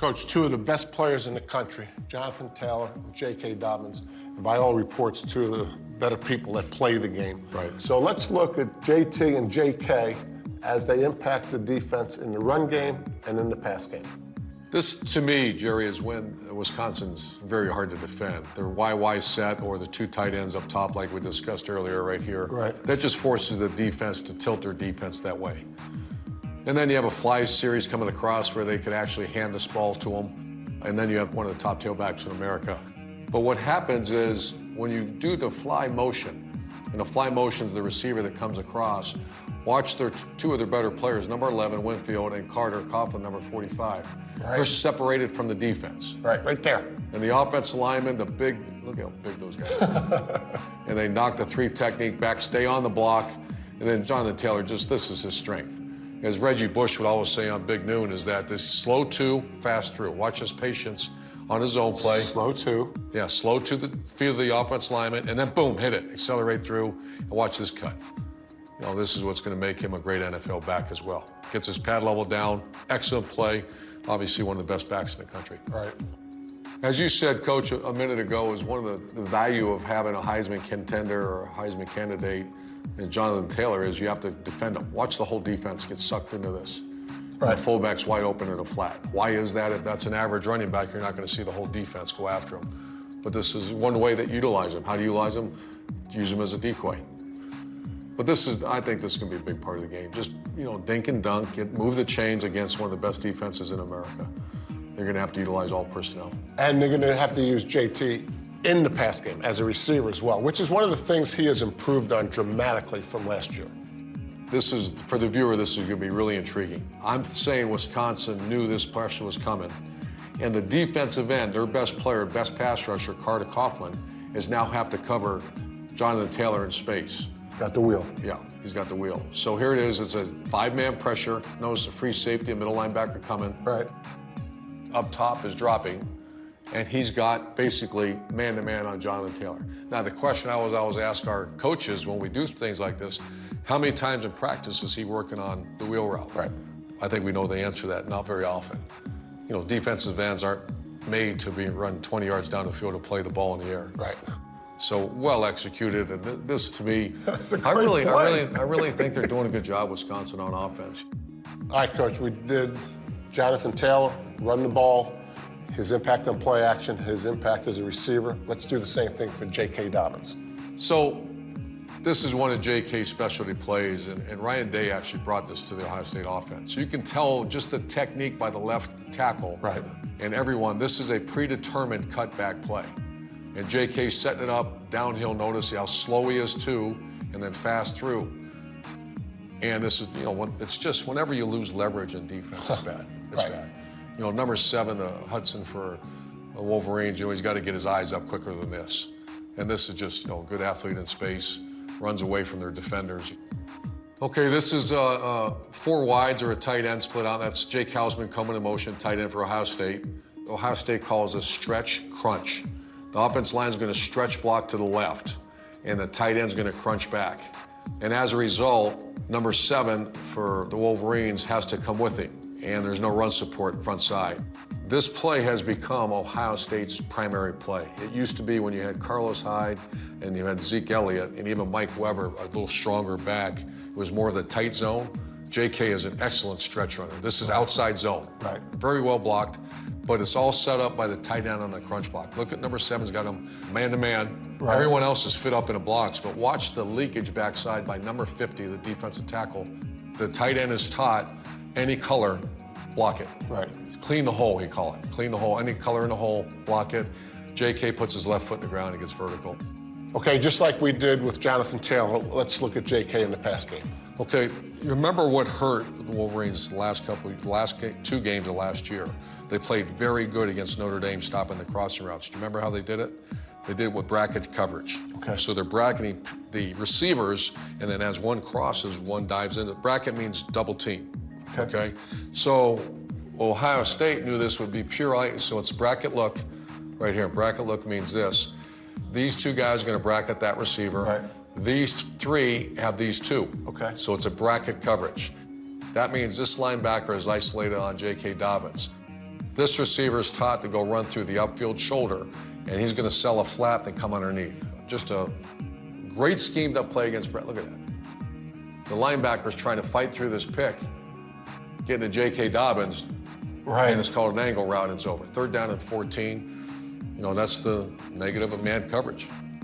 Coach, two of the best players in the country, Jonathon Taylor and J.K. Dobbins, and by all reports, two of the better people that play the game. Right. So let's look at JT and J.K. as they impact the defense in the run game and in the pass game. This, to me, Jerry, is when Wisconsin's very hard to defend. Their YY set or the two tight ends up top, like we discussed earlier right here. Right. That just forces the defense to tilt their defense that way. And then you have a fly series coming across where they could actually hand this ball to them. And then you have one of the top tailbacks in America. But what happens is when you do the fly motion, and the fly motion is the receiver that comes across, watch two of their better players, number 11, Winfield, and Carter Coughlin, number 45. Right. They're separated from the defense. Right there. And the offensive lineman, the big, look how big those guys are. And they knock the three technique back, stay on the block, and then Jonathon Taylor, this is his strength. As Reggie Bush would always say on Big Noon, is that this slow two, fast through. Watch his patience on his own play. Slow two. Yeah, slow to the feet of the offense lineman, and then boom, hit it. Accelerate through, and watch this cut. You know, this is what's going to make him a great NFL back as well. Gets his pad level down, excellent play. Obviously one of the best backs in the country. Right. As you said, Coach, a minute ago, is one of the value of having a Heisman contender or a Heisman candidate and Jonathon Taylor is you have to defend him. Watch the whole defense get sucked into this. Right. The fullback's wide open in a flat. Why is that? If that's an average running back, you're not going to see the whole defense go after him. But this is one way that you utilize him. How do you utilize him? Use him as a decoy. But I think this is going to be a big part of the game. Just, you know, dink and dunk, move the chains against one of the best defenses in America. They're going to have to utilize all personnel. And they're going to have to use JT in the pass game as a receiver as well, which is one of the things he has improved on dramatically from last year. This is, for the viewer, this is going to be really intriguing. I'm saying Wisconsin knew this pressure was coming. And the defensive end, their best player, best pass rusher, Carter Coughlin, is now have to cover Jonathon Taylor in space. Got the wheel. Yeah, he's got the wheel. So here it is. It's a five-man pressure. Notice the free safety and middle linebacker coming. Right. Up top is dropping. And he's got basically man-to-man on Jonathon Taylor. Now, the question I always ask our coaches when we do things like this, how many times in practice is he working on the wheel route? Right. I think we know the answer to that, not very often. You know, defensive ends aren't made to be run 20 yards down the field to play the ball in the air. Right. So well executed, and this to me, I really think they're doing a good job, Wisconsin, on offense. All right, Coach, we did Jonathon Taylor, run the ball, his impact on play action, his impact as a receiver. Let's do the same thing for J.K. Dobbins. So this is one of J.K.'s specialty plays, and Ryan Day actually brought this to the Ohio State offense. You can tell just the technique by the left tackle. Right. And everyone, this is a predetermined cutback play. And J.K.'s setting it up, downhill, notice how slow he is too, and then fast through. And this is, you know, it's just whenever you lose leverage in defense, it's bad. It's Right. bad. You know, number 7, Hudson for Wolverines, you know, he's got to get his eyes up quicker than this. And this is just, you know, a good athlete in space, runs away from their defenders. Okay, this is 4 wides or a tight end split out. That's Jake Hausman coming in motion, tight end for Ohio State. Ohio State calls a stretch crunch. The offense line is going to stretch block to the left, and the tight end is going to crunch back. And as a result, number 7 for the Wolverines has to come with him, and there's no run support front side. This play has become Ohio State's primary play. It used to be when you had Carlos Hyde and you had Zeke Elliott and even Mike Weber, a little stronger back. It was more of the tight zone. JK is an excellent stretch runner. This is outside zone. Right. Very well blocked, but it's all set up by the tight end on the crunch block. Look at number 7's got him man-to-man. Right. Everyone else is fit up in the blocks, but watch the leakage backside by number 50, the defensive tackle. The tight end is taught any color, block it. Right. Clean the hole, he call it. Clean the hole, any color in the hole, block it. JK puts his left foot in the ground and gets vertical. Okay, just like we did with Jonathon Taylor, let's look at J.K. in the pass game. Okay, you remember what hurt the Wolverines last 2 games of last year? They played very good against Notre Dame, stopping the crossing routes. Do you remember how they did it? They did it with bracket coverage. Okay. So they're bracketing the receivers, and then as one crosses, one dives in. Bracket means double team. Okay? So Ohio State knew this would be pure ice, so it's bracket look right here. Bracket look means this. These 2 guys are going to bracket that receiver. Right. These 3 have these 2. Okay. So it's a bracket coverage. That means this linebacker is isolated on J.K. Dobbins. This receiver is taught to go run through the upfield shoulder, and he's going to sell a flat and come underneath. Just a great schemed up play against Brett. Look at that. The linebacker's trying to fight through this pick, getting to J.K. Dobbins, and it's called an angle route, and it's over. 3rd down and 14. You know, that's the negative of man coverage.